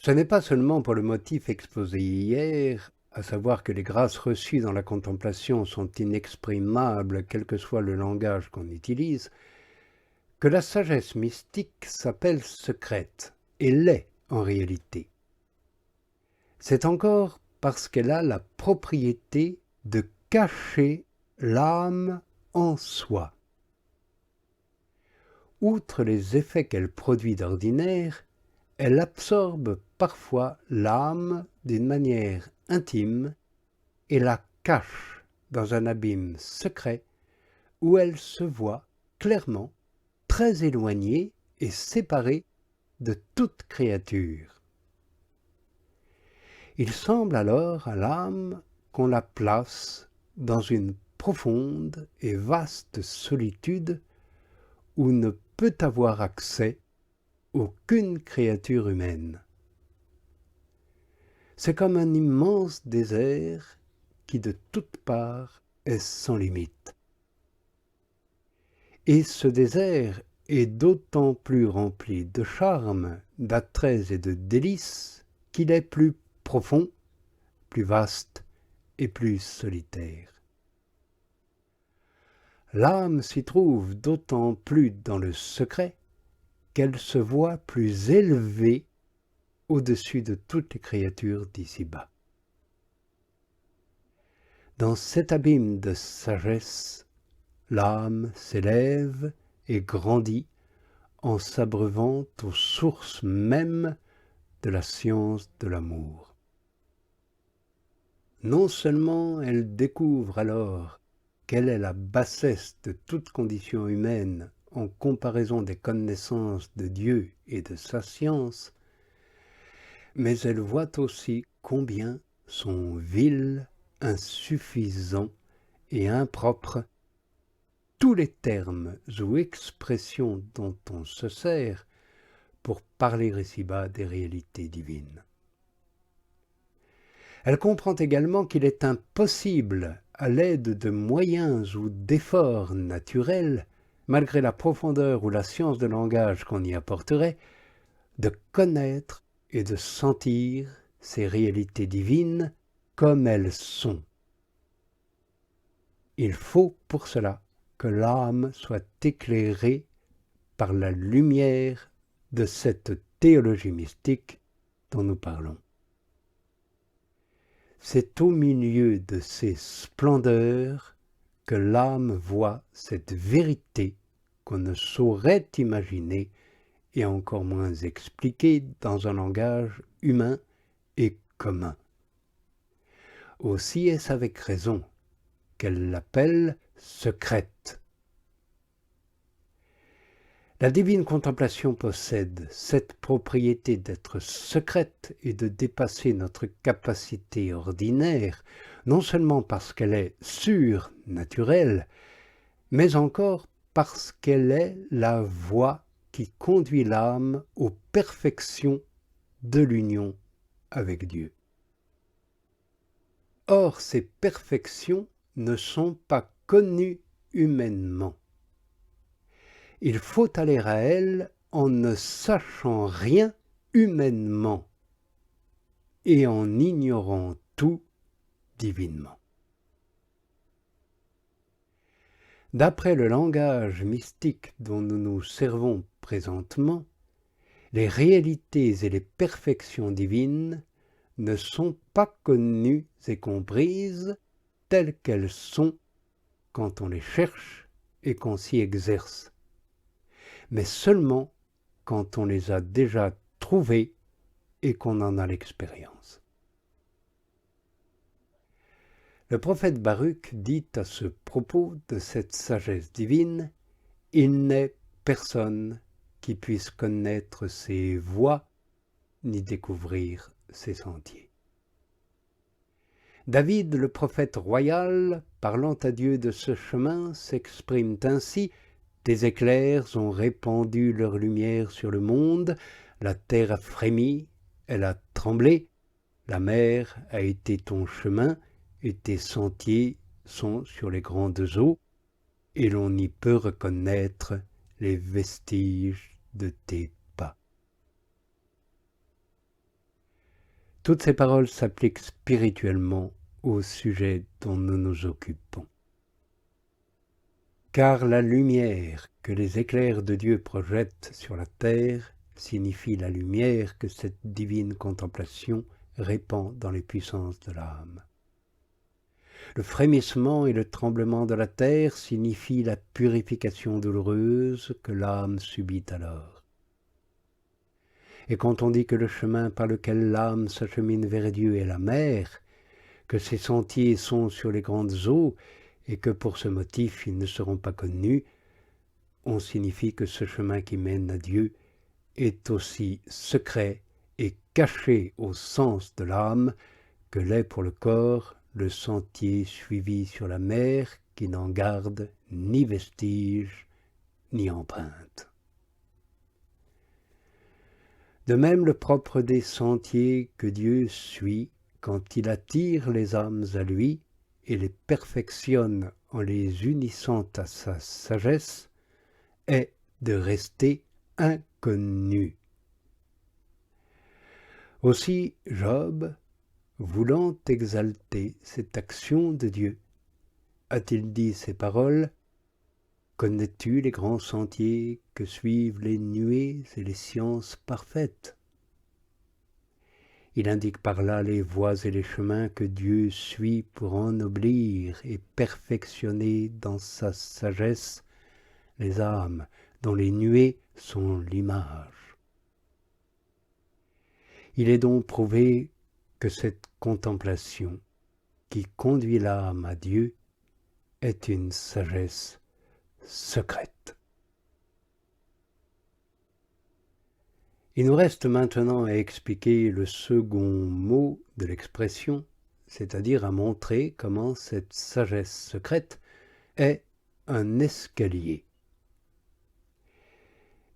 Ce n'est pas seulement pour le motif exposé hier, à savoir que les grâces reçues dans la contemplation sont inexprimables, quel que soit le langage qu'on utilise, que la sagesse mystique s'appelle secrète, et l'est en réalité. C'est encore parce qu'elle a la propriété de cacher l'âme en soi. Outre les effets qu'elle produit d'ordinaire, elle absorbe parfois l'âme d'une manière intime et la cache dans un abîme secret où elle se voit clairement très éloignée et séparée de toute créature. Il semble alors à l'âme qu'on la place dans une profonde et vaste solitude où ne peut avoir accès aucune créature humaine. C'est comme un immense désert qui de toutes parts est sans limite. Et ce désert est d'autant plus rempli de charme, d'attraits et de délices qu'il est plus profond, plus vaste et plus solitaire. L'âme s'y trouve d'autant plus dans le secret qu'elle se voit plus élevée au-dessus de toutes les créatures d'ici-bas. Dans cet abîme de sagesse, l'âme s'élève et grandit en s'abreuvant aux sources mêmes de la science de l'amour. Non seulement elle découvre alors quelle est la bassesse de toute condition humaine en comparaison des connaissances de Dieu et de sa science, mais elle voit aussi combien sont vils, insuffisants et impropres tous les termes ou expressions dont on se sert pour parler ici-bas des réalités divines. Elle comprend également qu'il est impossible, à l'aide de moyens ou d'efforts naturels, malgré la profondeur ou la science de langage qu'on y apporterait, de connaître et de sentir ces réalités divines comme elles sont. Il faut pour cela que l'âme soit éclairée par la lumière de cette théologie mystique dont nous parlons. C'est au milieu de ces splendeurs que l'âme voit cette vérité qu'on ne saurait imaginer et encore moins expliquer dans un langage humain et commun. Aussi est-ce avec raison qu'elle l'appelle secrète. La divine contemplation possède cette propriété d'être secrète et de dépasser notre capacité ordinaire, non seulement parce qu'elle est surnaturelle, mais encore parce qu'elle est la voie qui conduit l'âme aux perfections de l'union avec Dieu. Or, ces perfections ne sont pas connues humainement. Il faut aller à elle en ne sachant rien humainement et en ignorant tout divinement. D'après le langage mystique dont nous nous servons présentement, les réalités et les perfections divines ne sont pas connues et comprises telles qu'elles sont quand on les cherche et qu'on s'y exerce, mais seulement quand on les a déjà trouvées et qu'on en a l'expérience. Le prophète Baruch dit à ce propos de cette sagesse divine, « Il n'est personne qui puisse connaître ses voies ni découvrir ses sentiers. » David, le prophète royal, parlant à Dieu de ce chemin, s'exprime ainsi: « Tes éclairs ont répandu leur lumière sur le monde, la terre a frémi, elle a tremblé, la mer a été ton chemin, et tes sentiers sont sur les grandes eaux, et l'on n'y peut reconnaître les vestiges de tes pas. » Toutes ces paroles s'appliquent spirituellement au sujet dont nous nous occupons. Car la lumière que les éclairs de Dieu projettent sur la terre signifie la lumière que cette divine contemplation répand dans les puissances de l'âme. Le frémissement et le tremblement de la terre signifient la purification douloureuse que l'âme subit alors. Et quand on dit que le chemin par lequel l'âme s'achemine vers Dieu est la mer, que ses sentiers sont sur les grandes eaux, et que pour ce motif ils ne seront pas connus, on signifie que ce chemin qui mène à Dieu est aussi secret et caché au sens de l'âme que l'est pour le corps le sentier suivi sur la mer qui n'en garde ni vestige ni empreinte. De même, le propre des sentiers que Dieu suit quand il attire les âmes à lui et les perfectionne en les unissant à sa sagesse, est de rester inconnu. Aussi Job, voulant exalter cette action de Dieu, a-t-il dit ces paroles: « Connais-tu les grands sentiers que suivent les nuées et les sciences parfaites ?» Il indique par là les voies et les chemins que Dieu suit pour ennoblir et perfectionner dans sa sagesse les âmes dont les nuées sont l'image. Il est donc prouvé que cette contemplation qui conduit l'âme à Dieu est une sagesse secrète. Il nous reste maintenant à expliquer le second mot de l'expression, c'est-à-dire à montrer comment cette sagesse secrète est un escalier.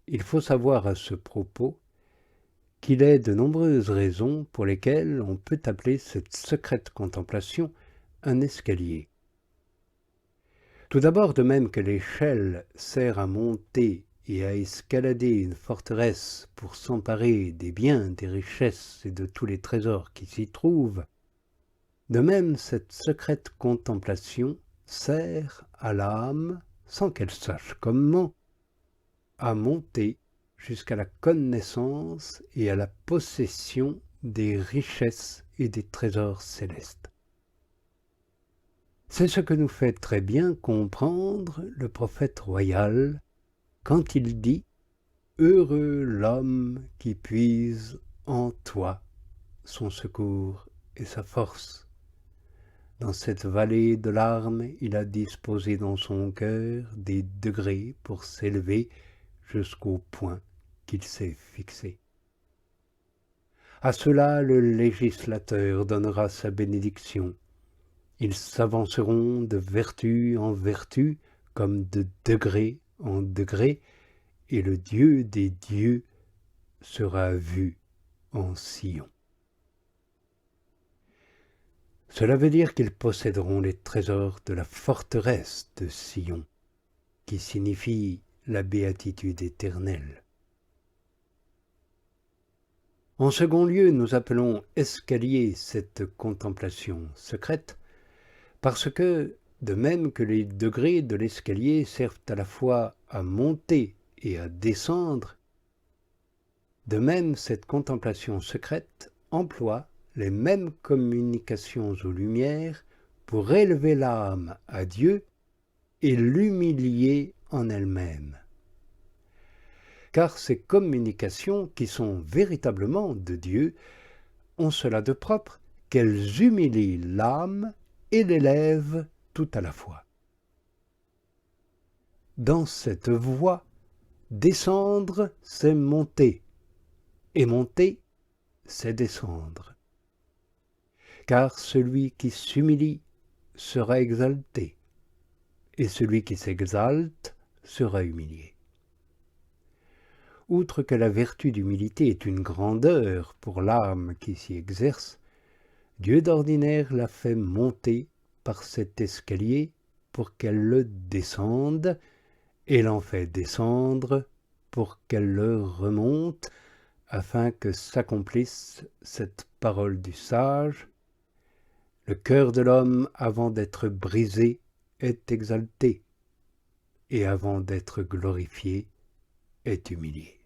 Il faut savoir à ce propos qu'il est de nombreuses raisons pour lesquelles on peut appeler cette secrète contemplation un escalier. Tout d'abord, de même que l'échelle sert à monter et à escalader une forteresse pour s'emparer des biens, des richesses et de tous les trésors qui s'y trouvent, de même cette secrète contemplation sert à l'âme, sans qu'elle sache comment, à monter jusqu'à la connaissance et à la possession des richesses et des trésors célestes. C'est ce que nous fait très bien comprendre le prophète royal quand il dit « Heureux l'homme qui puise en toi son secours et sa force. Dans cette vallée de larmes, il a disposé dans son cœur des degrés pour s'élever jusqu'au point qu'il s'est fixé. À cela le législateur donnera sa bénédiction. Ils s'avanceront de vertu en vertu, comme de degré en degré, et le Dieu des dieux sera vu en Sion. » Cela veut dire qu'ils posséderont les trésors de la forteresse de Sion, qui signifie la béatitude éternelle. En second lieu, nous appelons escalier cette contemplation secrète, parce que, de même que les degrés de l'escalier servent à la fois à monter et à descendre, de même cette contemplation secrète emploie les mêmes communications aux lumières pour élever l'âme à Dieu et l'humilier en elle-même. Car ces communications, qui sont véritablement de Dieu, ont cela de propre qu'elles humilient l'âme et l'élèvent tout à la fois. Dans cette voie, descendre, c'est monter, et monter, c'est descendre. Car celui qui s'humilie sera exalté, et celui qui s'exalte sera humilié. Outre que la vertu d'humilité est une grandeur pour l'âme qui s'y exerce, Dieu d'ordinaire la fait monter par cet escalier pour qu'elle le descende, et l'en fait descendre pour qu'elle le remonte, afin que s'accomplisse cette parole du sage: le cœur de l'homme, avant d'être brisé, est exalté, et avant d'être glorifié, est humilié.